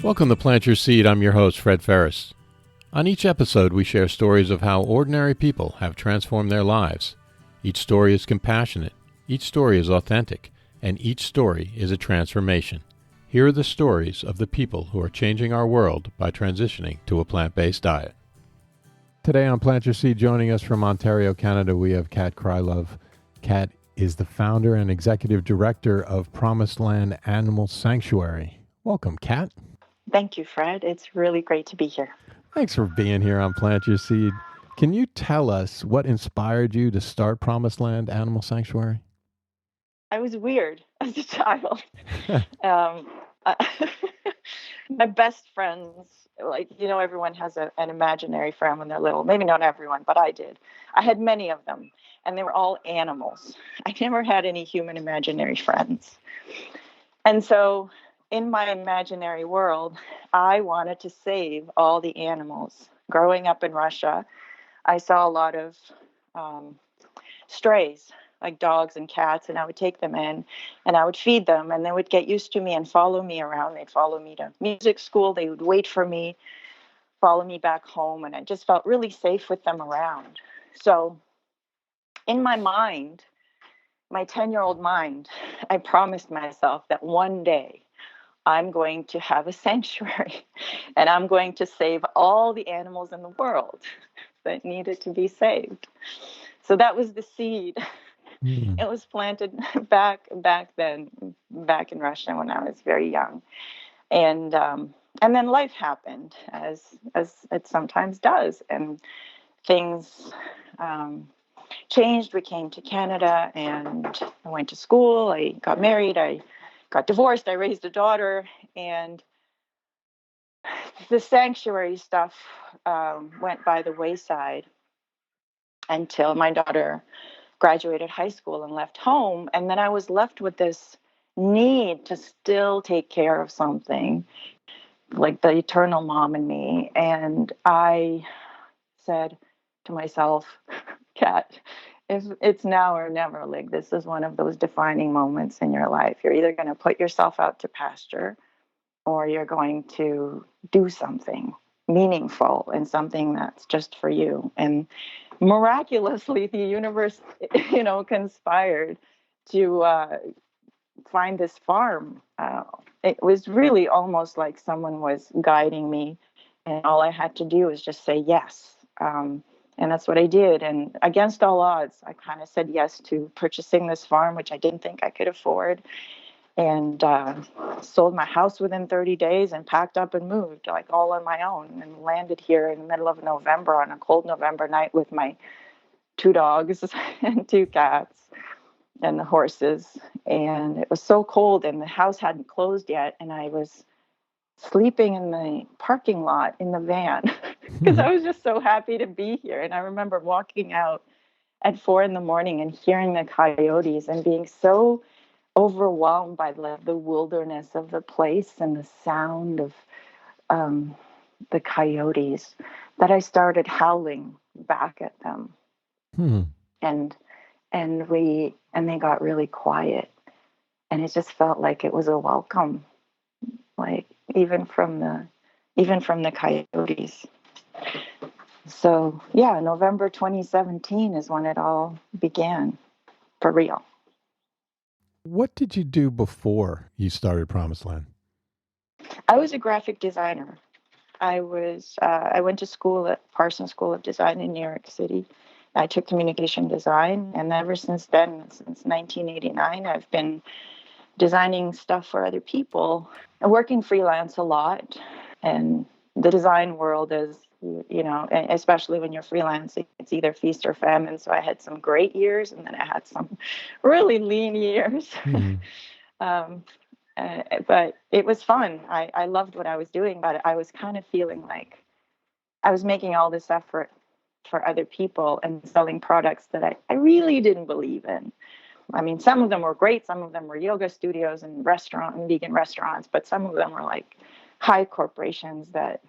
Welcome to Plant Your Seed. I'm your host, Fred Ferris. On each episode, we share stories of how ordinary people have transformed their lives. Each story is compassionate, each story is authentic, and each story is a transformation. Here are the stories of the people who are changing our world by transitioning to a plant-based diet. Today on Plant Your Seed, joining us from Ontario, Canada, we have Kat Krylov. Kat is the founder and executive director of Promised Land Animal Sanctuary. Welcome, Kat. Thank you, Fred. It's really great to be here. Thanks for being here on Plant Your Seed. Can you tell us what inspired you to start Promised Land Animal Sanctuary? I was weird as a child. My best friends, everyone has an imaginary friend when they're little. Maybe not everyone, but I did. I had many of them, and they were all animals. I never had any human imaginary friends. And so in my imaginary world, I wanted to save all the animals. Growing up in Russia, I saw a lot of strays, like dogs and cats, and I would take them in and I would feed them, and they would get used to me and follow me around. They'd follow me to music school. They would wait for me, follow me back home, and I just felt really safe with them around. So in my mind, my 10-year-old mind, I promised myself that one day I'm going to have a sanctuary and I'm going to save all the animals in the world that needed to be saved. So that was the seed. It was planted back then, back in Russia when I was very young. And then life happened as it sometimes does. And things changed. We came to Canada and I went to school. I got married. I got divorced. I raised a daughter, and the sanctuary stuff went by the wayside until my daughter graduated high school and left home. And then I was left with this need to still take care of something, like the eternal mom in me. And I said to myself, Kat, if it's now or never, like this is one of those defining moments in your life. You're either going to put yourself out to pasture or you're going to do something meaningful and something that's just for you. And miraculously, the universe, conspired to find this farm. It was really almost like someone was guiding me, and all I had to do was just say yes. And that's what I did. And against all odds, I kind of said yes to purchasing this farm, which I didn't think I could afford, and sold my house within 30 days and packed up and moved, like all on my own, and landed here in the middle of November on a cold November night with my 2 dogs and 2 cats and the horses. And it was so cold and the house hadn't closed yet. And I was sleeping in the parking lot in the van because I was just so happy to be here. And I remember walking out at 4 a.m. and hearing the coyotes and being so overwhelmed by the wilderness of the place and the sound of the coyotes that I started howling back at them. And they got really quiet, and it just felt like it was a welcome, like even from the coyotes. So yeah, November 2017 is when it all began for real. What did you do before you started Promised Land? I was a graphic designer. I went to school at Parsons School of Design in New York City. I took communication design, and ever since then, since 1989, I've been designing stuff for other people and working freelance a lot. And the design world is, especially when you're freelancing, it's either feast or famine. So I had some great years, and then I had some really lean years. But it was fun. I loved what I was doing, but I was kind of feeling like I was making all this effort for other people and selling products that I really didn't believe in. I mean, some of them were great. Some of them were yoga studios and vegan restaurants, but some of them were like high corporations that,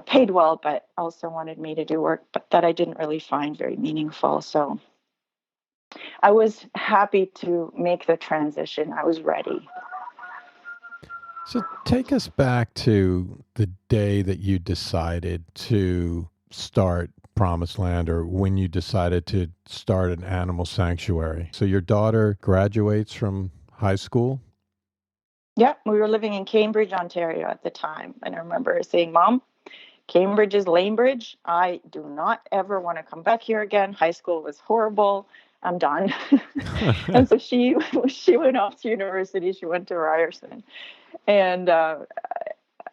paid well, but also wanted me to do work, but that I didn't really find very meaningful. So I was happy to make the transition. I was ready. So take us back to the day that you decided to start Promised Land, or when you decided to start an animal sanctuary. So your daughter graduates from high school? Yeah, we were living in Cambridge, Ontario at the time. And I remember saying, Mom, Cambridge is Lanebridge. I do not ever want to come back here again. High school was horrible. I'm done. And so she went off to university. She went to Ryerson. And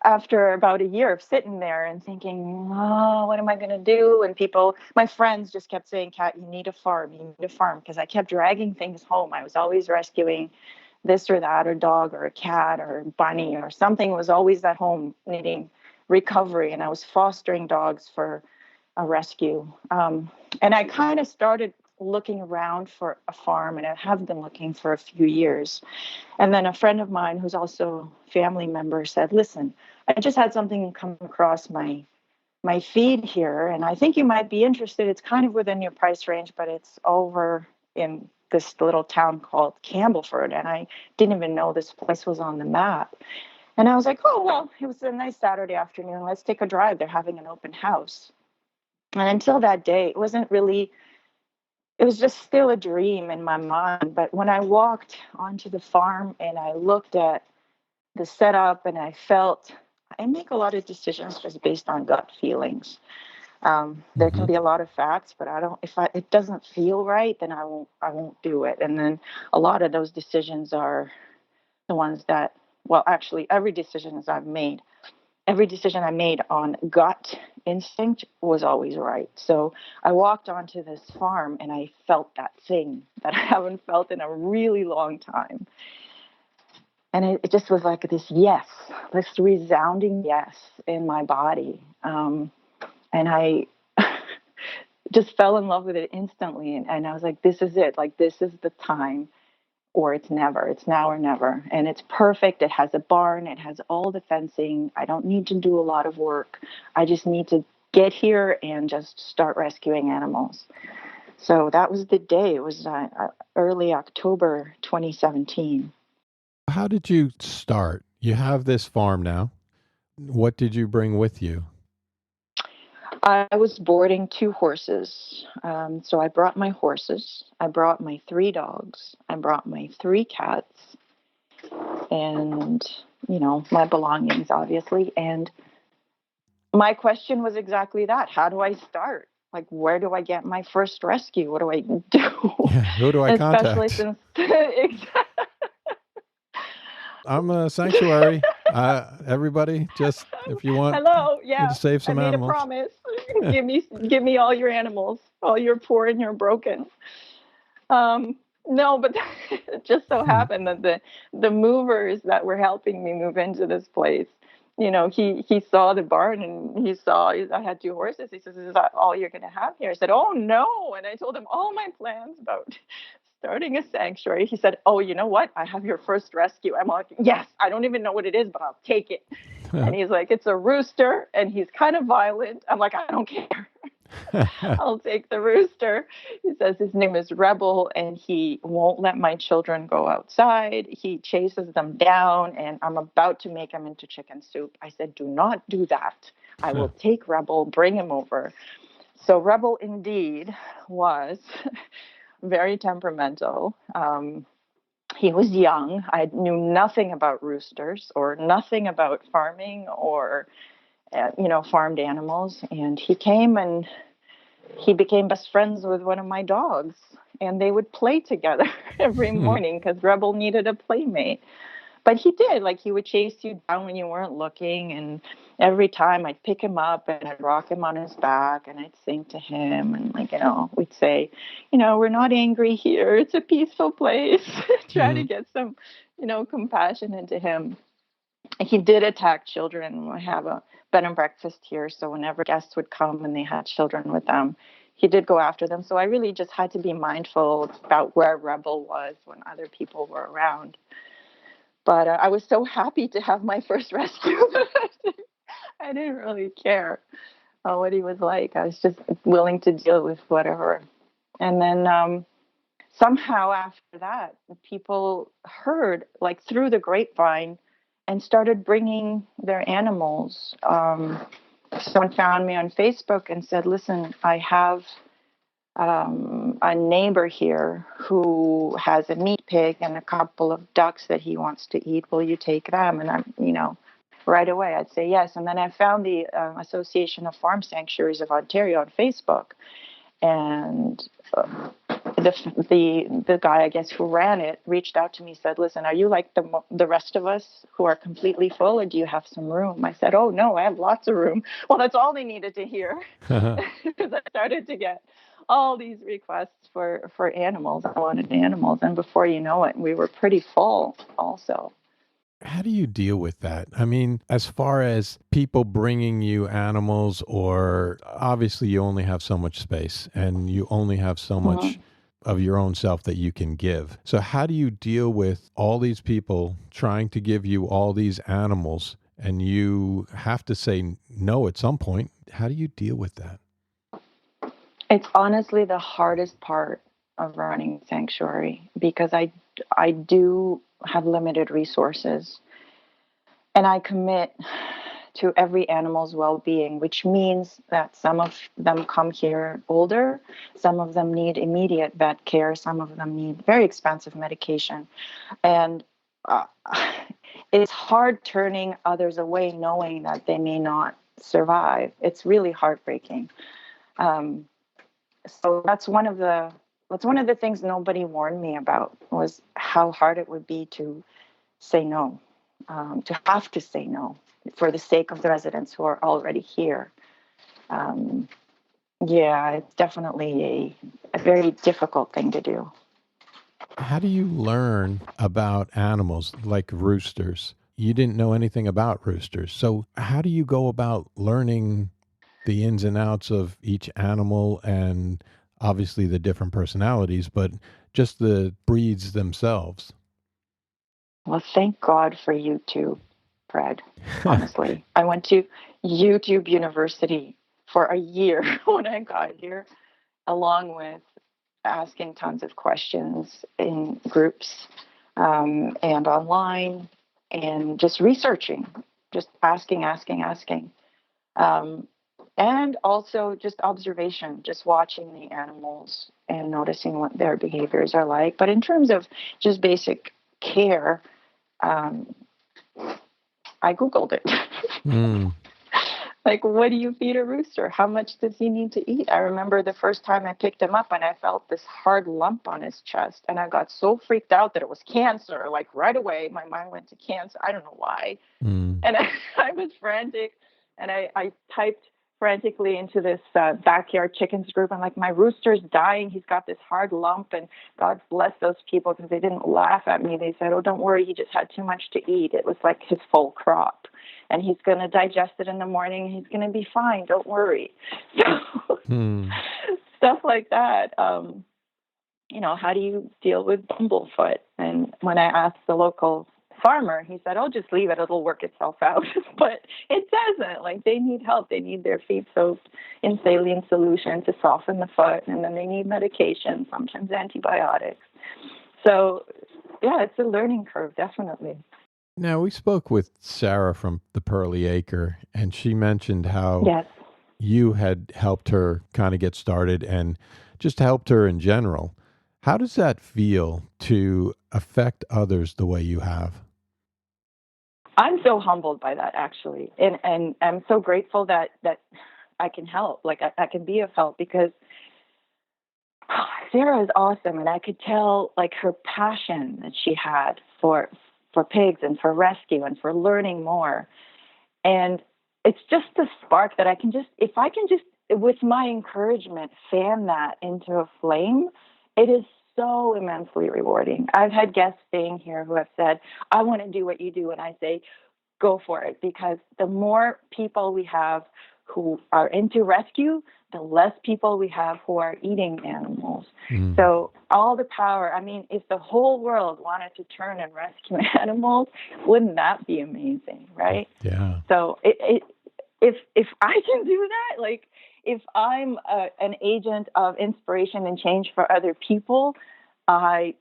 after about a year of sitting there and thinking, oh, what am I going to do? And my friends just kept saying, Kat, you need a farm. You need a farm. Because I kept dragging things home. I was always rescuing this or that, or dog or a cat or a bunny or something was always at home needing recovery. And I was fostering dogs for a rescue. And I kind of started looking around for a farm, and I have been looking for a few years. And then a friend of mine who's also a family member said, listen, I just had something come across my feed here, and I think you might be interested. It's kind of within your price range, but it's over in this little town called Campbellford, and I didn't even know this place was on the map. And I was like, oh, well, it was a nice Saturday afternoon. Let's take a drive. They're having an open house. And until that day, it was just still a dream in my mind. But when I walked onto the farm and I looked at the setup and I make a lot of decisions just based on gut feelings. There can Hmm. be a lot of facts, but I don't. If it doesn't feel right, then I won't do it. And then a lot of those decisions are the ones that, well, actually, every decision I made on gut instinct was always right. So I walked onto this farm and I felt that thing that I haven't felt in a really long time. And it just was like this resounding yes in my body. And I just fell in love with it instantly. And I was like, this is it. Like, this is the time, or it's never. It's now or never. And it's perfect. It has a barn. It has all the fencing. I don't need to do a lot of work. I just need to get here and just start rescuing animals. So that was the day. It was early October 2017. How did you start? You have this farm now. What did you bring with you? I was boarding 2 horses. So I brought my horses. I brought my 3 dogs. I brought my 3 cats and, my belongings, obviously. And my question was exactly that. How do I start? Like, where do I get my first rescue? What do I do? Yeah, who do I Especially contact? since, I'm a sanctuary. Everybody, just if you want hello, me to yeah, save I some made a animals. promise. Give me all your animals, all your poor and your broken. No, but it just so Hmm. happened that the movers that were helping me move into this place, he saw the barn and he saw I had 2 horses. He says, "Is that all you're going to have here?" I said, "Oh no!" And I told him all my plans about starting a sanctuary. He said, "Oh, you know what? I have your first rescue." I'm like, "Yes, I don't even know what it is, but I'll take it." And he's like, "It's a rooster, and he's kind of violent." I'm like, "I don't care." I'll take the rooster. He says his name is Rebel, and he won't let my children go outside. He chases them down, and I'm about to make him into chicken soup. I said, do not do that. I will take Rebel, bring him over. So Rebel indeed was very temperamental. He was young. I knew nothing about roosters or nothing about farming or farmed animals. And he came and he became best friends with one of my dogs, and they would play together every morning because Rebel needed a playmate. But he did, like, he would chase you down when you weren't looking, and every time I'd pick him up and I'd rock him on his back and I'd sing to him, and we'd say, we're not angry here, it's a peaceful place. Try to Hmm. get some compassion into him. He did attack children. I have a bed and breakfast here, so whenever guests would come and they had children with them, he did go after them. So I really just had to be mindful about where Rebel was when other people were around. But I was so happy to have my first rescue. I didn't really care what he was like. I was just willing to deal with whatever. And then somehow after that, people heard, like through the grapevine, and started bringing their animals. Someone found me on Facebook and said, listen, I have a neighbor here who has a meat pig and a couple of ducks that he wants to eat. Will you take them? And I'm, right away I'd say yes. And then I found the Association of Farm Sanctuaries of Ontario on Facebook, and the guy, I guess, who ran it reached out to me, said, listen, are you like the rest of us who are completely full, or do you have some room? I said, oh no, I have lots of room. Well, that's all they needed to hear, because I started to get all these requests for animals. I wanted animals, and before you know it, we were pretty full also. How do you deal with that? I mean, as far as people bringing you animals, or obviously you only have so much space and you only have so much of your own self that you can give. So how do you deal with all these people trying to give you all these animals, and you have to say no at some point? How do you deal with that? It's honestly the hardest part of running sanctuary, because I do have limited resources, and I commit to every animal's well-being, which means that some of them come here older, some of them need immediate vet care, some of them need very expensive medication, and it's hard turning others away knowing that they may not survive. It's really heartbreaking. So that's one of the things nobody warned me about, was how hard it would be to say no, to have to say no for the sake of the residents who are already here. Yeah, it's definitely a very difficult thing to do. How do you learn about animals like roosters? You didn't know anything about roosters. So how do you go about learning the ins and outs of each animal, and obviously the different personalities, but just the breeds themselves? Well, thank God for YouTube, Fred. Honestly, I went to YouTube University for a year when I got here, along with asking tons of questions in groups, and online, and just researching, just asking. Um, and also just observation, just watching the animals and noticing what their behaviors are like. But in terms of just basic care, um, I Googled it. Mm. Like, what do you feed a rooster? How much does he need to eat? I remember the first time I picked him up and I felt this hard lump on his chest. And I got so freaked out that it was cancer. Like, right away, my mind went to cancer. I don't know why. Mm. And I was frantic. And I typed frantically into this backyard chickens group. I'm like, my rooster's dying. He's got this hard lump. And God bless those people, because they didn't laugh at me. They said, oh, don't worry. He just had too much to eat. It was like his full crop. And he's going to digest it in the morning. He's going to be fine. Don't worry. So, stuff like that. How do you deal with bumblefoot? And when I asked the local farmer, he said, oh, just leave it. It'll work itself out. But it doesn't. Like, they need help. They need their feet soaked in saline solution to soften the foot. And then they need medication, sometimes antibiotics. So, yeah, it's a learning curve, definitely. Now, we spoke with Sarah from the Pearly Acre, and she mentioned how Yes. you had helped her kind of get started and just helped her in general. How does that feel to affect others the way you have? I'm so humbled by that, actually. And I'm so grateful that I can help. Like, I can be of help, because Sarah is awesome. And I could tell, like, her passion that she had for pigs and for rescue and for learning more. And it's just the spark that if I can just, with my encouragement, fan that into a flame, it is so immensely rewarding. I've had guests staying here who have said, I want to do what you do. And I say, go for it, because the more people we have who are into rescue, the less people we have who are eating animals. So all the power, I mean, if the whole world wanted to turn and rescue animals, wouldn't that be amazing, right? Yeah. So if I can do that, like, if I'm an agent of inspiration and change for other people, I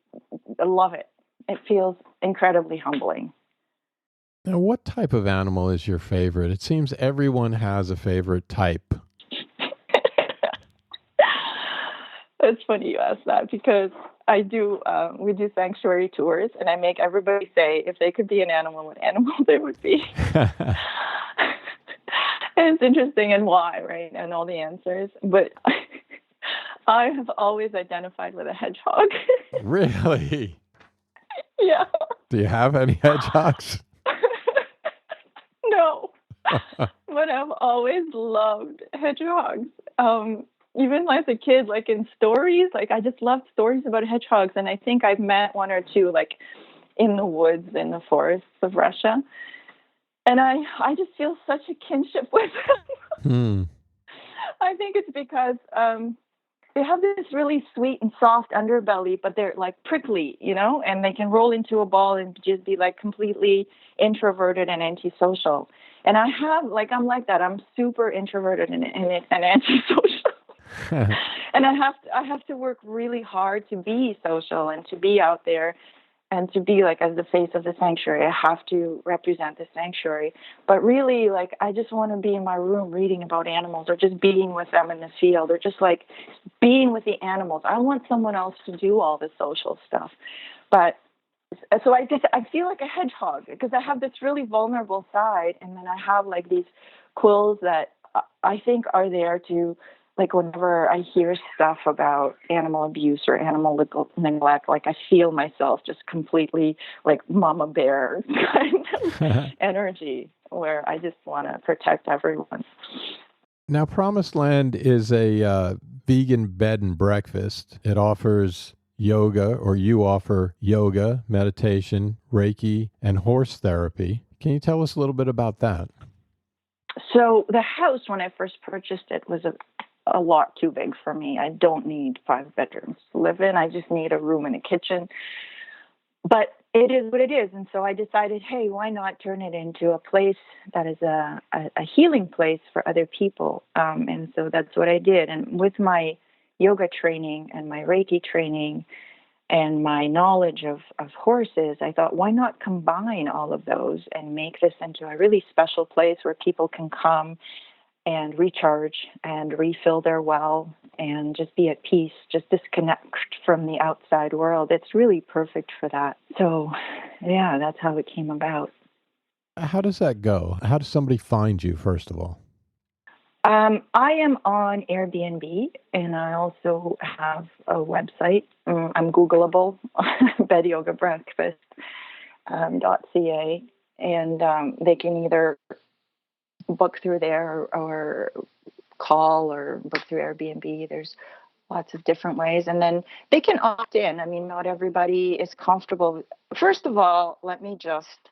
love it. It feels incredibly humbling. Now, what type of animal is your favorite? It seems everyone has a favorite type. It's funny you ask that because we do sanctuary tours, and I make everybody say if they could be an animal, what animal they would be. And it's interesting and why, right? And all the answers. But I have always identified with a hedgehog. Really? Yeah. Do you have any hedgehogs? No. But I've always loved hedgehogs. Even as a kid, like in stories, like I just loved stories about hedgehogs. And I think I've met one or two, like in the woods, in the forests of Russia. And I just feel such a kinship with them. I think it's because they have this really sweet and soft underbelly, but they're like prickly, and they can roll into a ball and just be like completely introverted and antisocial. And I'm like that. I'm super introverted and antisocial. And I have to work really hard to be social and to be out there and to be like as the face of the sanctuary. I have to represent the sanctuary. But really, like, I just want to be in my room reading about animals or just being with them in the field or just like being with the animals. I want someone else to do all the social stuff. But so I feel like a hedgehog because I have this really vulnerable side, and then I have like these quills that I think are there to, like, whenever I hear stuff about animal abuse or animal neglect, like I feel myself just completely like mama bear kind of energy where I just want to protect everyone. Now, Promised Land is a vegan bed and breakfast. It offers yoga, or you offer yoga, meditation, reiki, and horse therapy. Can you tell us a little bit about that? So the house, when I first purchased it, was a lot too big for me. I don't need 5 bedrooms to live in. I just need a room and a kitchen. But it is what it is. And so I decided, hey, why not turn it into a place that is a healing place for other people? And so that's what I did. And with my yoga training and my Reiki training and my knowledge of horses, I thought, why not combine all of those and make this into a really special place where people can come and recharge and refill their well and just be at peace, just disconnect from the outside world. It's really perfect for that. So, yeah, that's how it came about. How does that go? How does somebody find you, first of all? I am on Airbnb, and I also have a website. I'm Googleable, Bed Yoga Breakfast .ca, and they can either book through there or call or book through Airbnb. There's lots of different ways. And then they can opt in. I mean, not everybody is comfortable. First of all, let me just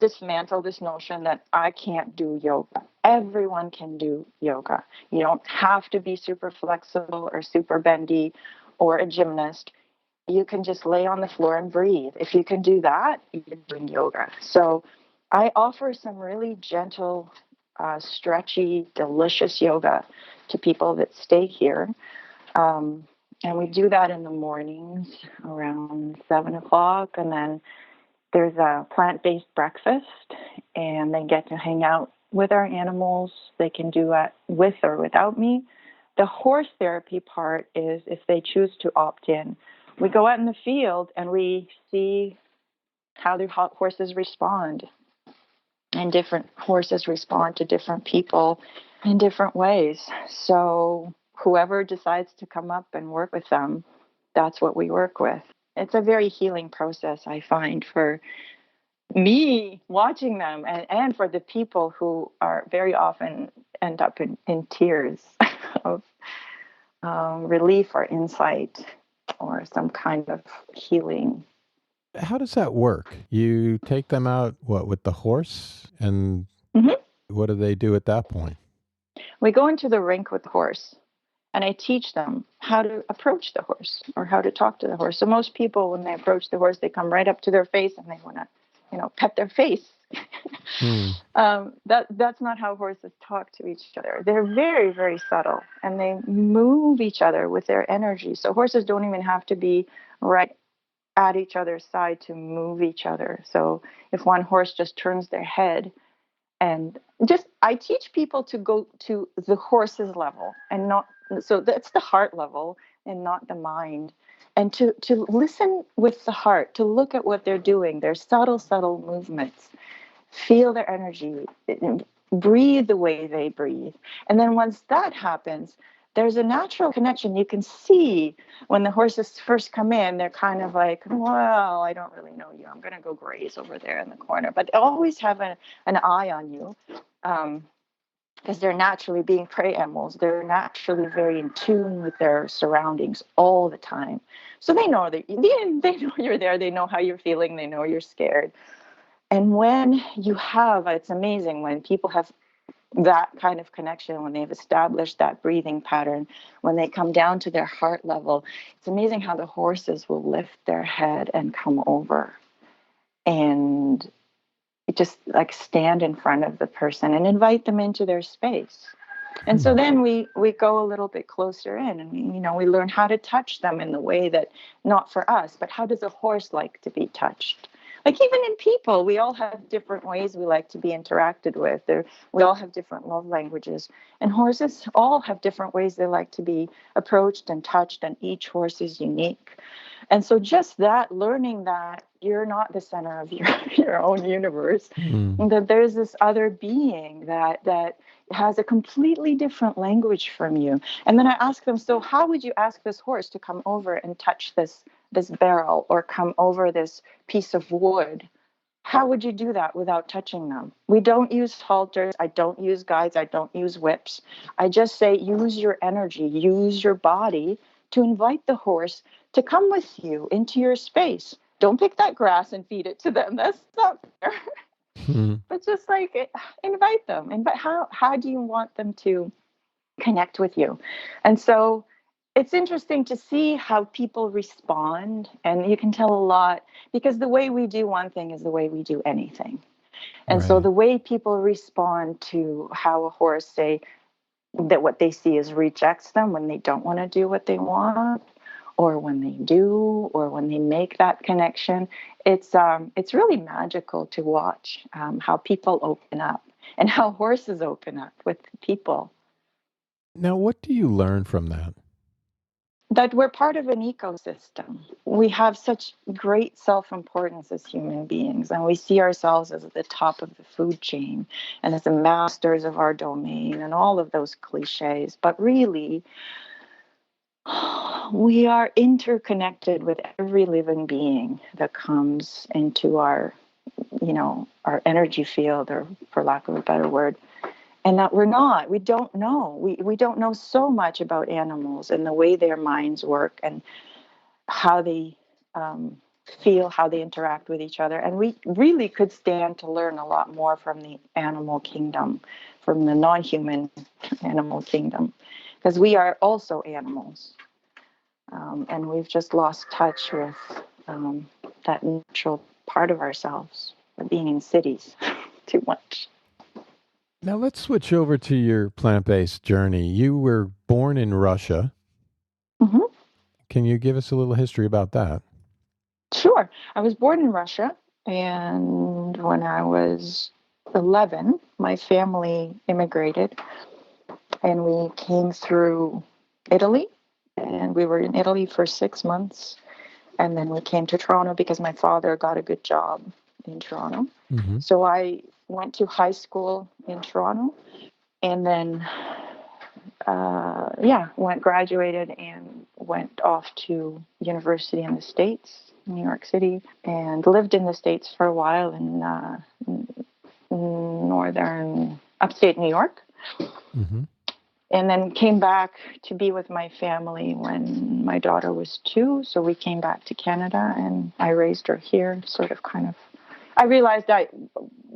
dismantle this notion that I can't do yoga. Everyone can do yoga. You don't have to be super flexible or super bendy or a gymnast. You can just lay on the floor and breathe. If you can do that, you can do yoga. So I offer some really gentle, stretchy, delicious yoga to people that stay here. And we do that in the mornings around 7 o'clock. And then there's a plant-based breakfast, and they get to hang out with our animals. They can do it with or without me. The horse therapy part is if they choose to opt in. We go out in the field and we see how the horses respond. And different horses respond to different people in different ways. So whoever decides to come up and work with them, that's what we work with. It's a very healing process, I find, for me watching them and for the people who are very often end up in tears of relief or insight or some kind of healing. How does that work? You take them out, with the horse? And what do they do at that point? We go into the rink with the horse, and I teach them how to approach the horse or how to talk to the horse. So most people, when they approach the horse, they come right up to their face and they want to, pet their face. That's not how horses talk to each other. They're very, very subtle, and they move each other with their energy. So horses don't even have to be right at each other's side to move each other. So if one horse just turns their head, and just I teach people to go to the horse's level and not, so that's the heart level and not the mind, and to listen with the heart, to look at what they're doing, their subtle movements, feel their energy, breathe the way they breathe. And then once that happens, there's a natural connection. You can see when the horses first come in, they're kind of like, well, I don't really know you. I'm going to go graze over there in the corner. But they always have an eye on you, because they're naturally, being prey animals, they're naturally very in tune with their surroundings all the time. So they know that they know you're there. They know how you're feeling. They know you're scared. And when you have, it's amazing when people have that kind of connection, when they've established that breathing pattern, when they come down to their heart level, it's amazing how the horses will lift their head and come over and just like stand in front of the person and invite them into their space. And so then we go a little bit closer in, and we learn how to touch them in the way that, not for us, but how does a horse like to be touched? Like even in people, we all have different ways we like to be interacted with. We all have different love languages. And horses all have different ways they like to be approached and touched, and each horse is unique. And so just that, learning that you're not the center of your own universe, that there's this other being that has a completely different language from you. And then I ask them, so how would you ask this horse to come over and touch this barrel, or come over this piece of wood? How would you do that without touching them? We don't use halters. I don't use guides. I don't use whips. I just say, use your energy, use your body to invite the horse to come with you into your space. Don't pick that grass and feed it to them. That's not fair. But just like invite them. And but how do you want them to connect with you? And so it's interesting to see how people respond, and you can tell a lot, because the way we do one thing is the way we do anything. And so the way people respond to how a horse, say that what they see is rejects them when they don't want to do what they want, or when they do, or when they make that connection, it's really magical to watch how people open up and how horses open up with people. Now, what do you learn from that? That we're part of an ecosystem. We have such great self-importance as human beings, and we see ourselves as at the top of the food chain and as the masters of our domain and all of those cliches. But really, we are interconnected with every living being that comes into our energy field, or for lack of a better word. And that we don't know. We don't know so much about animals and the way their minds work and how they feel, how they interact with each other. And we really could stand to learn a lot more from the animal kingdom, from the non-human animal kingdom, because we are also animals. And we've just lost touch with that natural part of ourselves, being in cities too much. Now let's switch over to your plant-based journey. You were born in Russia. Mm-hmm. Can you give us a little history about that? Sure. I was born in Russia, and when I was 11, my family immigrated, and we came through Italy, and we were in Italy for 6 months, and then we came to Toronto because my father got a good job in Toronto. Mm-hmm. So I went to high school in Toronto, and then graduated and went off to university in the States, New York City, and lived in the States for a while in northern upstate New York. Mm-hmm. And then came back to be with my family when my daughter was 2. So we came back to Canada, and I raised her here, I realized that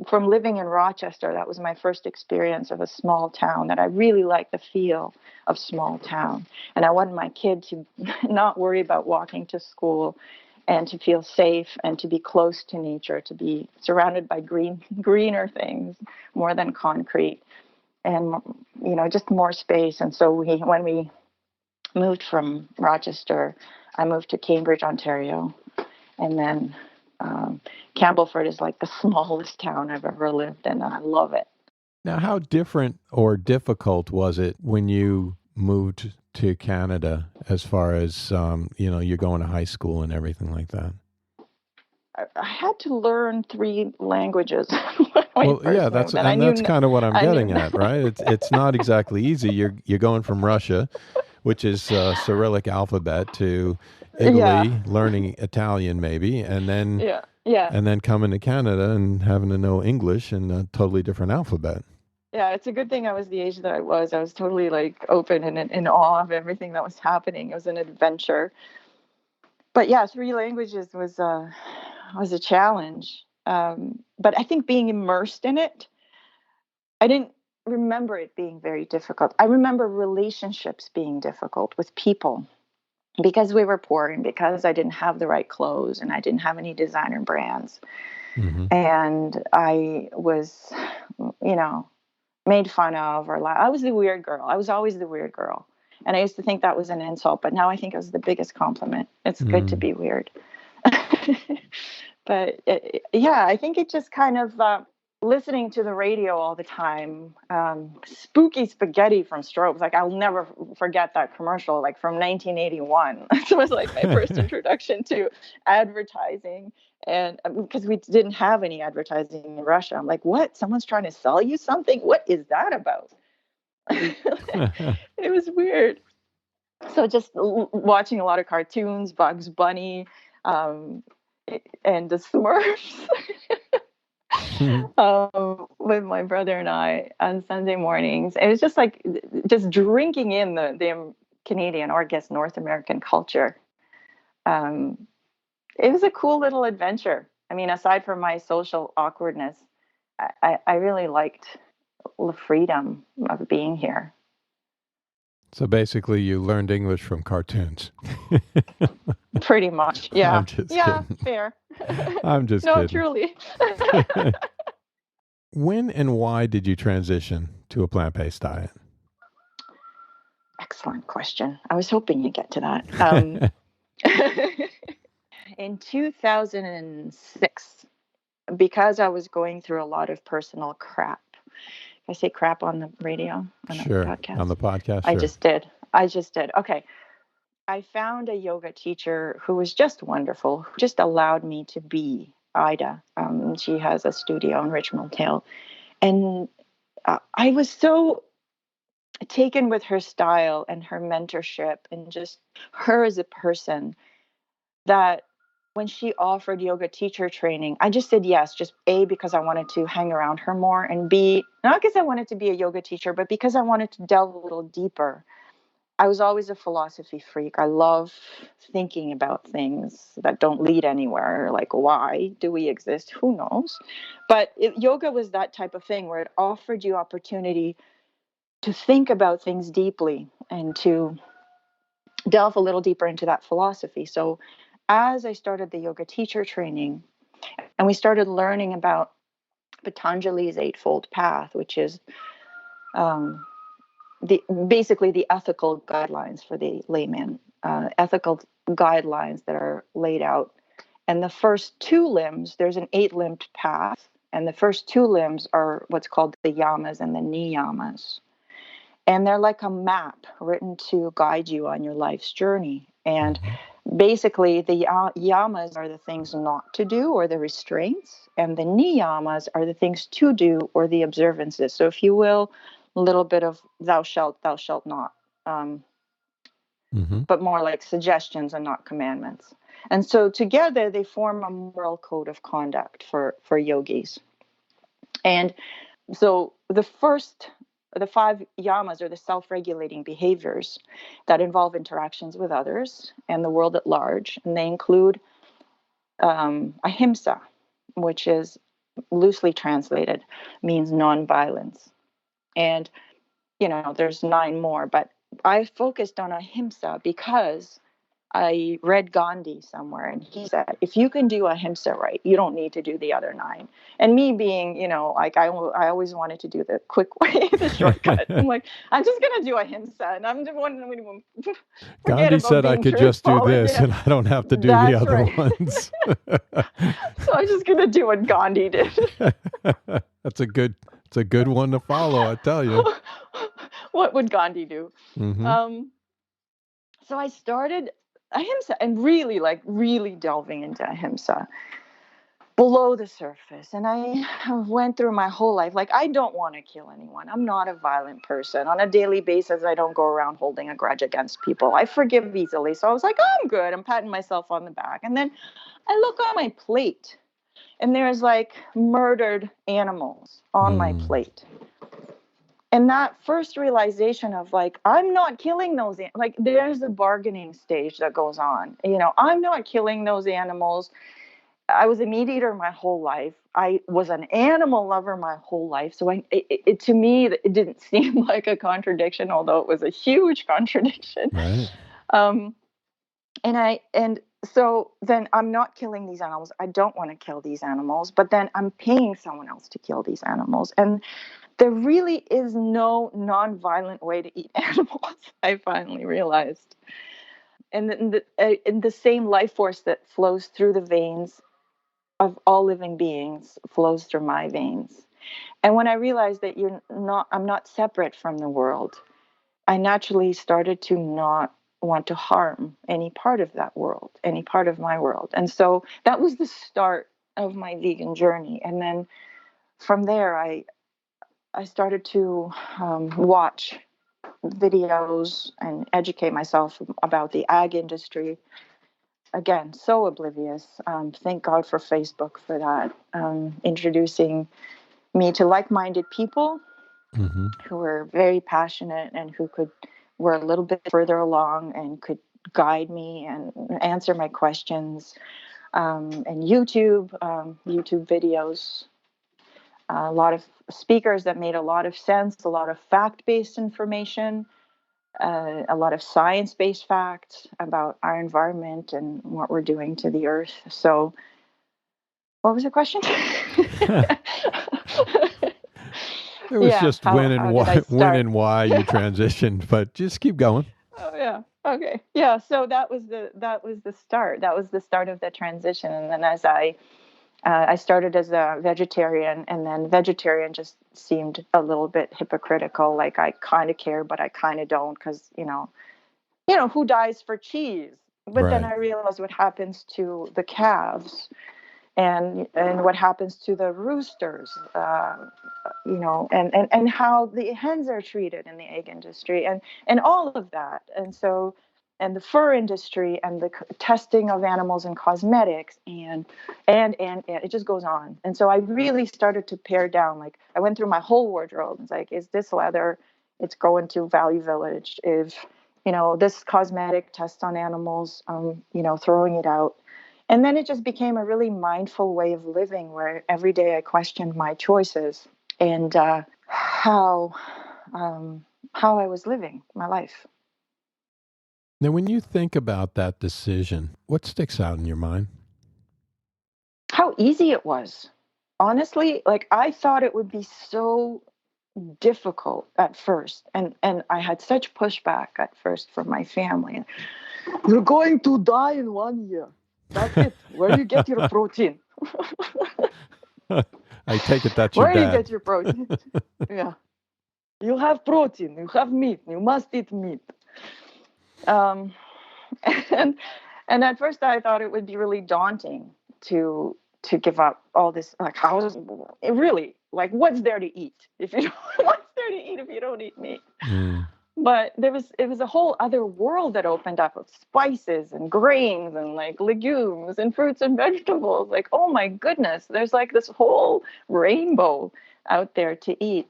from living in Rochester, that was my first experience of a small town, that I really liked the feel of small town. And I wanted my kid to not worry about walking to school, and to feel safe, and to be close to nature, to be surrounded by greener things more than concrete, and just more space. And so when we moved from Rochester, I moved to Cambridge, Ontario. And then Campbellford is like the smallest town I've ever lived in, and I love it. Now, how different or difficult was it when you moved to Canada as far as, you're going to high school and everything like that? I had to learn 3 languages when I Well, yeah, first moved, and that's kind of what I'm I knew, getting at, right? It's not exactly easy. You're going from Russia, which is Cyrillic alphabet, to yeah, Italy, learning Italian maybe, yeah, yeah, and then coming to Canada and having to know English and a totally different alphabet. yeah. It's a good thing I was the age that I was. I was totally like open and in awe of everything that was happening. It was an adventure. But yeah, 3 languages was a challenge. But I think being immersed in it, I didn't remember it being very difficult. I remember relationships being difficult with people because we were poor and because I didn't have the right clothes and I didn't have any designer brands. Hmm. And I was, you know, made fun of I was the weird girl. I was always the weird girl. And I used to think that was an insult, but now I think it was the biggest compliment. It's good to Mm. be weird. But yeah, I think it just kind of listening to the radio all the time, spooky spaghetti from Strobes. Like I'll never forget that commercial, like from 1981. It was like my first introduction to advertising, and because we didn't have any advertising in Russia, I'm like, what? Someone's trying to sell you something? What is that about? It was weird. So just watching a lot of cartoons, Bugs Bunny, um, and the Smurfs. With my brother and I on Sunday mornings. It was just like just drinking in the Canadian, or I guess North American culture. Um, it was a cool little adventure. I mean, aside from my social awkwardness, I really liked the freedom of being here. So basically, you learned English from cartoons. Pretty much, yeah, I'm just yeah, kidding. fair. I'm just No, kidding. truly. When and why did you transition to a plant-based diet? Excellent question. I was hoping you'd get to that. In 2006, because I was going through a lot of personal crap. I say crap on the radio, on the Sure. On podcast. the podcast, I sure. just did. I just did. Okay. I found a yoga teacher who was just wonderful, who just allowed me to be Ida. She has a studio in Richmond Hill. And I was so taken with her style and her mentorship and just her as a person that when she offered yoga teacher training, I just said yes, just A, because I wanted to hang around her more, and B, not because I wanted to be a yoga teacher, but because I wanted to delve a little deeper. I was always a philosophy freak. I love thinking about things that don't lead anywhere, like why do we exist? Who knows? But yoga was that type of thing where it offered you opportunity to think about things deeply and to delve a little deeper into that philosophy. So as I started the yoga teacher training and we started learning about Patanjali's Eightfold Path, which is um, basically the ethical guidelines for the layman, ethical guidelines that are laid out. And the first 2 limbs, there's an 8-limbed path, and the first 2 limbs are what's called the yamas and the niyamas. And they're like a map written to guide you on your life's journey. And Mhm. basically, the yamas are the things not to do or the restraints, and the niyamas are the things to do or the observances. So, if you will, a little bit of thou shalt not, um, Mhm. but more like suggestions and not commandments. And so, together, they form a moral code of conduct for yogis. And so the 5 yamas are the self-regulating behaviors that involve interactions with others and the world at large, and they include ahimsa, which is loosely translated means non-violence. And there's 9 more, but I focused on ahimsa because I read Gandhi somewhere, and he said, if you can do ahimsa right, you don't need to do the other nine. And me being, like I always wanted to do the quick way, the shortcut. I'm like, I'm just going to do ahimsa, and I'm just going to forget Gandhi about said I being could just do truthful. this, and I don't have to do the That's other right. ones. So I'm just going to do what Gandhi did. It's a good one to follow, I tell you. What would Gandhi do? Mm-hmm. So I started ahimsa and really delving into ahimsa below the surface. And I went through my whole life. Like, I don't want to kill anyone. I'm not a violent person. On a daily basis, I don't go around holding a grudge against people. I forgive easily. So I was like, oh, I'm good. I'm patting myself on the back. And then I look on my plate, and there's like murdered animals on my plate. And that first realization of like, I'm not killing those, like there's a bargaining stage that goes on. I'm not killing those animals. I was a meat eater my whole life. I was an animal lover my whole life. So to me, it didn't seem like a contradiction, although it was a huge contradiction. Right. And so then I'm not killing these animals. I don't want to kill these animals, but then I'm paying someone else to kill these animals. And there really is no non-violent way to eat animals, I finally realized. And the same life force that flows through the veins of all living beings flows through my veins. And when I realized that I'm not separate from the world, I naturally started to not want to harm any part of that world, any part of my world. And so that was the start of my vegan journey. And then from there, I started to watch videos and educate myself about the ag industry. Again, so oblivious. Thank God for Facebook for that, introducing me to like-minded people who were very passionate and who were a little bit further along and could guide me and answer my questions. And YouTube videos, a lot of speakers that made a lot of sense, a lot of fact-based information, a lot of science-based facts about our environment and what we're doing to the earth. So, what was the question? It was just when how and did I start? why you transitioned, but just keep going. Oh yeah. Okay. Yeah. So that was the start. That was the start of the transition. And then as I started as a vegetarian, and then vegetarian just seemed a little bit hypocritical. Like I kind of care, but I kind of don't, because who dies for cheese? But then Right. I realized what happens to the calves, and what happens to the roosters, and how the hens are treated in the egg industry, and all of that. And the fur industry, and the testing of animals in cosmetics, and it just goes on. And so I really started to pare down. Like, I went through my whole wardrobe. It's like, is this leather? It's going to Value Village. If this cosmetic test on animals, throwing it out. And then it just became a really mindful way of living, where every day I questioned my choices and how I was living my life. Now, when you think about that decision, what sticks out in your mind? How easy it was. Honestly, like, I thought it would be so difficult at first, and I had such pushback at first from my family. You're going to die in 1 year. That's it. Where do you get your protein? I take it that's your Where do you dad. get your protein? Yeah. You have protein. You have meat. You must eat meat. Um, and at first I thought it would be really daunting to give up all this. Like, how is it really, like, what's there to eat if you don't, what's there to eat if you don't eat meat? But it was a whole other world that opened up, of spices and grains and like legumes and fruits and vegetables. Like, oh my goodness, there's like this whole rainbow out there to eat.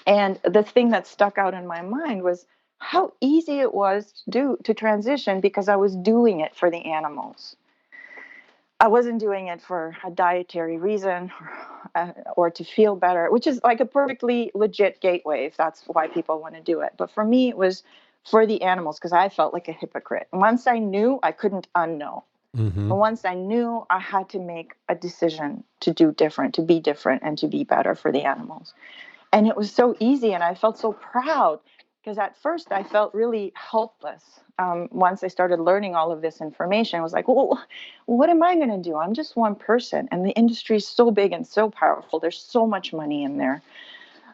And the thing that stuck out in my mind was how easy it was to transition, because I was doing it for the animals. I wasn't doing it for a dietary reason, or to feel better, which is like a perfectly legit gateway if that's why people want to do it. But for me, it was for the animals because I felt like a hypocrite. Once I knew, I couldn't unknow. Mm-hmm. But once I knew, I had to make a decision to do different, to be different, and to be better for the animals. And it was so easy, and I felt so proud because at first I felt really helpless. Once I started learning all of this information, I was like, well, what am I going to do? I'm just one person, and the industry is so big and so powerful. There's so much money in there.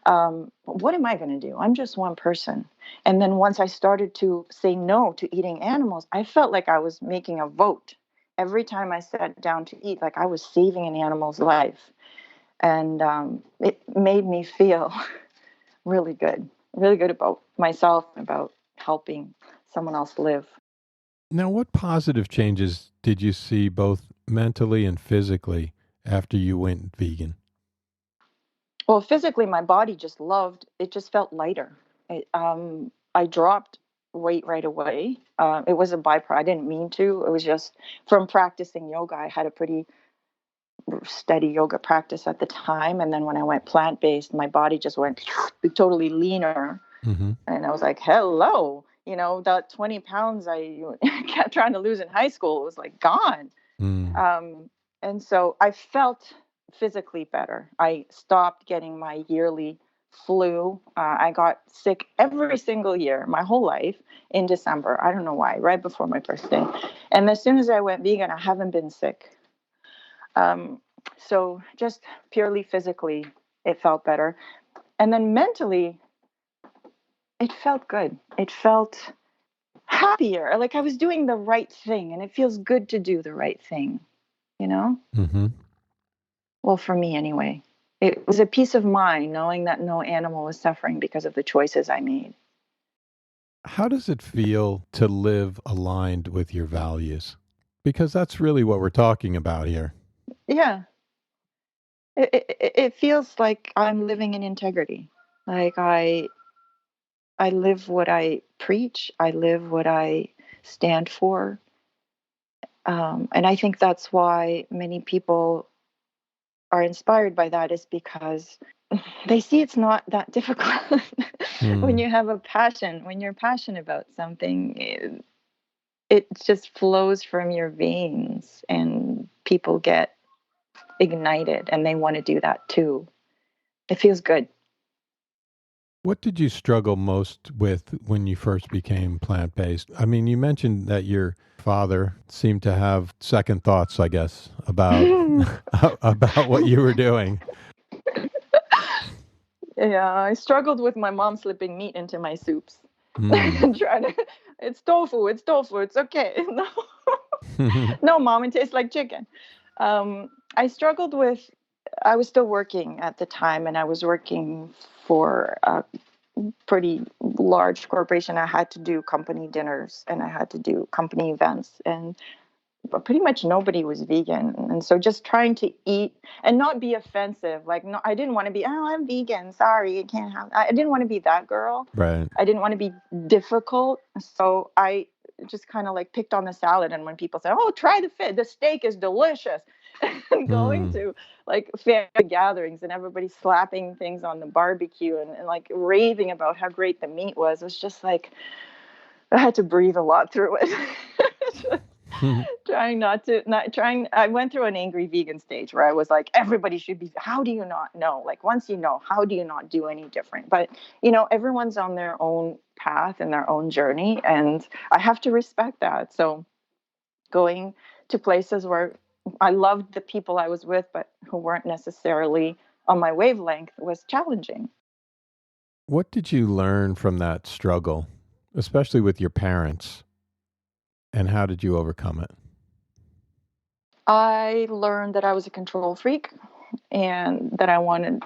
What am I going to do? I'm just one person. And then once I started to say no to eating animals, I felt like I was making a vote. Every time I sat down to eat, like I was saving an animal's life. And it made me feel really good about myself, about helping someone else live. Now, what positive changes did you see both mentally and physically after you went vegan? Well, physically, my body it just felt lighter. I dropped weight right away. It was a byproduct. I didn't mean to. It was just from practicing yoga. I had a pretty steady yoga practice at the time. And then when I went plant-based, my body just went totally leaner. Mm-hmm. And I was like, hello, that 20 pounds I kept trying to lose in high school was like gone. Mm. And so I felt physically better. I stopped getting my yearly flu. I got sick every single year, my whole life in December. I don't know why, right before my birthday. And as soon as I went vegan, I haven't been sick. So just purely physically, it felt better. And then mentally, it felt good. It felt happier. Like I was doing the right thing, and it feels good to do the right thing, you know? Mm-hmm. Well, for me anyway. It was a peace of mind knowing that no animal was suffering because of the choices I made. How does it feel to live aligned with your values? Because that's really what we're talking about here. Yeah. It feels like I'm living in integrity. Like I live what I preach. I live what I stand for. And I think that's why many people are inspired by that is because they see it's not that difficult. When Mm. you have a passion, when you're passionate about something, it just flows from your veins and people get ignited and they want to do that too. It feels good. What did you struggle most with when you first became plant-based? I mean, you mentioned that your father seemed to have second thoughts, I guess, about about what you were doing. Yeah, I struggled with my mom slipping meat into my soups. Mm. Trying to, it's tofu, it's okay. No, no, mom, it tastes like chicken. I struggled with, I was still working at the time and I was working for a pretty large corporation. I had to do company dinners and I had to do company events. And but pretty much nobody was vegan, and so just trying to eat and not be offensive, like no, I didn't want to be, oh, I'm vegan, sorry, I can't have, I didn't want to be that girl. Right. I didn't want to be difficult, so I just kind of like picked on the salad. And when people say, oh, try the steak is delicious, and going Mm. to like family gatherings and everybody slapping things on the barbecue and like raving about how great the meat was just like I had to breathe a lot through it. Trying not trying I went through an angry vegan stage where I was like, everybody should be, how do you not know, like once you know, how do you not do any different? But everyone's on their own path and their own journey, and I have to respect that. So going to places where I loved the people I was with but who weren't necessarily on my wavelength was challenging. What did you learn from that struggle, especially with your parents, and how did you overcome it? I learned that I was a control freak and that I wanted,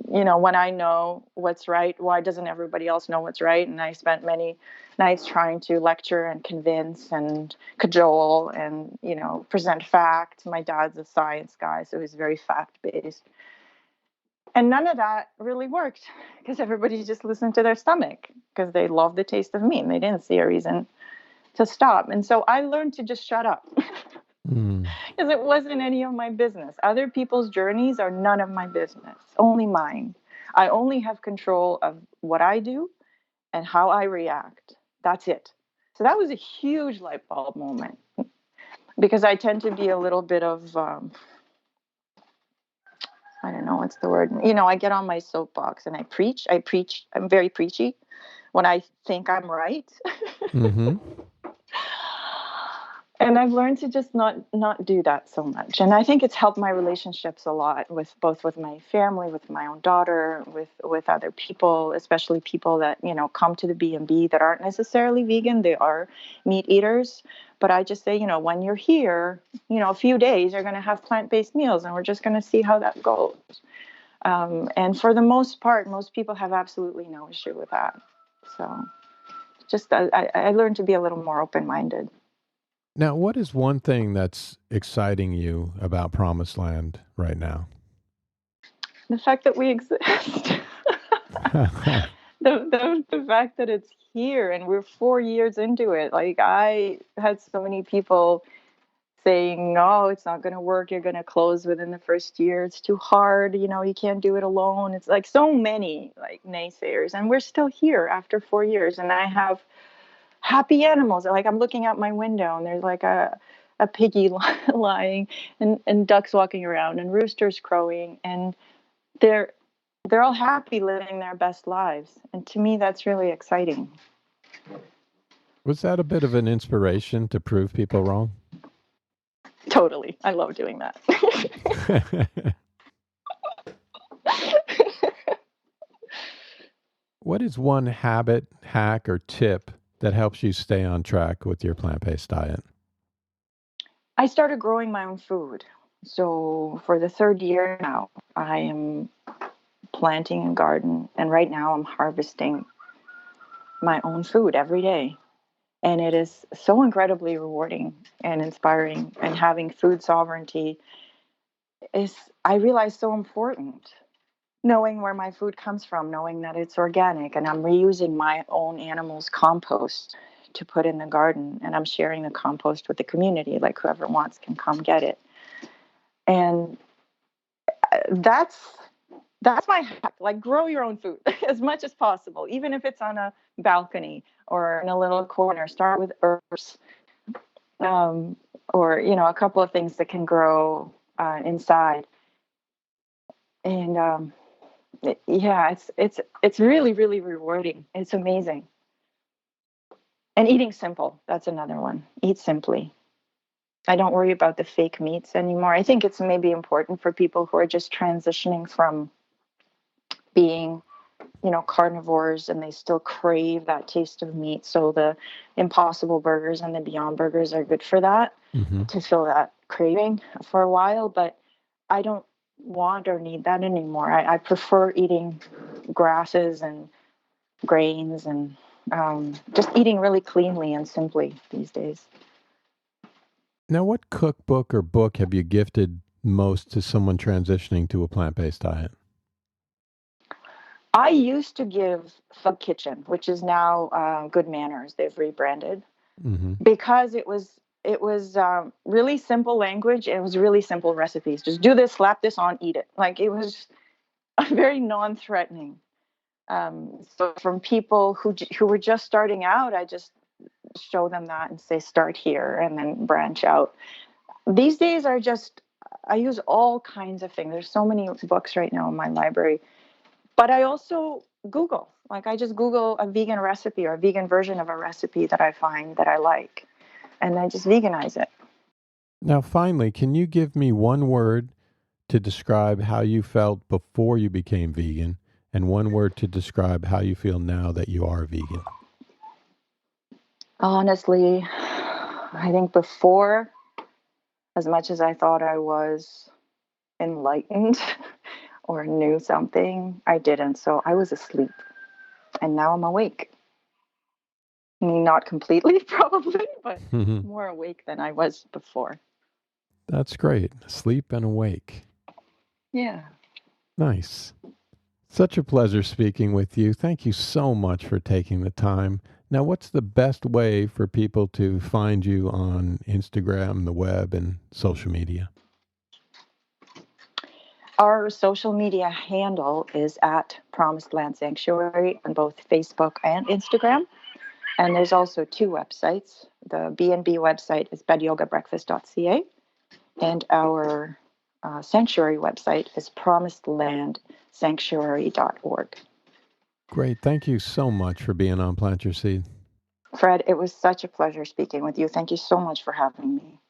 when I know what's right, why doesn't everybody else know what's right? And I spent many nights trying to lecture and convince and cajole and, present facts. My dad's a science guy, so he's very fact based. And none of that really worked because everybody just listened to their stomach because they love the taste of meat and they didn't see a reason to stop. And so I learned to just shut up. Mm. Because it wasn't any of my business. Other people's journeys are none of my business, only mine. I only have control of what I do and how I react. That's it. So that was a huge light bulb moment, because I tend to be a little bit of, I don't know what's the word. I get on my soapbox and I preach. I'm very preachy when I think I'm right. Mm-hmm. And I've learned to just not do that so much. And I think it's helped my relationships a lot, with my family, with my own daughter, with other people, especially people that, come to the B&B that aren't necessarily vegan. They are meat eaters. But I just say, when you're here, a few days, you're going to have plant-based meals, and we're just going to see how that goes. And for the most part, most people have absolutely no issue with that. So just I learned to be a little more open-minded. Now, what is one thing that's exciting you about Promised Land right now? The fact that we exist. the fact that it's here and we're 4 years into it. Like, I had so many people saying, "Oh, it's not going to work. You're going to close within the first year. It's too hard. You can't do it alone." It's like so many like naysayers, and we're still here after 4 years. And I have happy animals. Like, I'm looking out my window and there's like a piggy lying, and ducks walking around, and roosters crowing, and they're all happy living their best lives. And to me, that's really exciting. Was that a bit of an inspiration to prove people wrong? Totally. I love doing that. What is one habit, hack, or tip that helps you stay on track with your plant-based diet? I started growing my own food. So for the third year now, I am planting a garden. And right now I'm harvesting my own food every day. And it is so incredibly rewarding and inspiring. And having food sovereignty is, I realize, so important. Knowing where my food comes from, knowing that it's organic, and I'm reusing my own animals' compost to put in the garden, and I'm sharing the compost with the community. Like, whoever wants can come get it. And that's my hack. Like, grow your own food as much as possible, even if it's on a balcony or in a little corner. Start with herbs, or a couple of things that can grow inside. And yeah, it's really, really rewarding. It's amazing. And eating simple, that's another one. Eat simply. I don't worry about the fake meats anymore. I think it's maybe important for people who are just transitioning from being, carnivores, and they still crave that taste of meat. So the Impossible Burgers and the Beyond Burgers are good for that, Mm-hmm. to fill that craving for a while. But I don't want or need that anymore. I prefer eating grasses and grains, and just eating really cleanly and simply these days. Now, what cookbook or book have you gifted most to someone transitioning to a plant-based diet? I used to give Thug Kitchen, which is now Good Manners. They've rebranded, Mm-hmm. because it was really simple language. It was really simple recipes. Just do this, slap this on, eat it. Like, it was very non-threatening. So from people who were just starting out, I just show them that and say, start here and then branch out. These days I use all kinds of things. There's so many books right now in my library, but I also Google. Like, I just Google a vegan recipe or a vegan version of a recipe that I find that I like, and I just veganize it. Now, finally, can you give me one word to describe how you felt before you became vegan, and one word to describe how you feel now that you are vegan? Honestly, I think before, as much as I thought I was enlightened or knew something, I didn't. So I was asleep, and now I'm awake. Not completely, probably, but more awake than I was before. That's great. Sleep and awake. Yeah. Nice. Such a pleasure speaking with you. Thank you so much for taking the time. Now, what's the best way for people to find you on Instagram, the web, and social media? Our social media handle is at Promised Land Sanctuary on both Facebook and Instagram. And there's also two websites. The B&B website is bedyogabreakfast.ca, and our sanctuary website is promisedlandsanctuary.org. Great. Thank you so much for being on Plant Your Seed. Fred, it was such a pleasure speaking with you. Thank you so much for having me.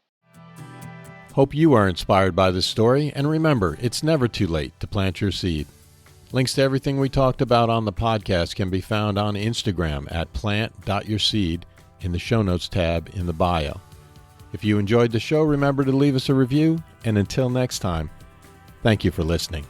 Hope you are inspired by this story, and remember, it's never too late to plant your seed. Links to everything we talked about on the podcast can be found on Instagram at plant.yourseed in the show notes tab in the bio. If you enjoyed the show, remember to leave us a review, and until next time, thank you for listening.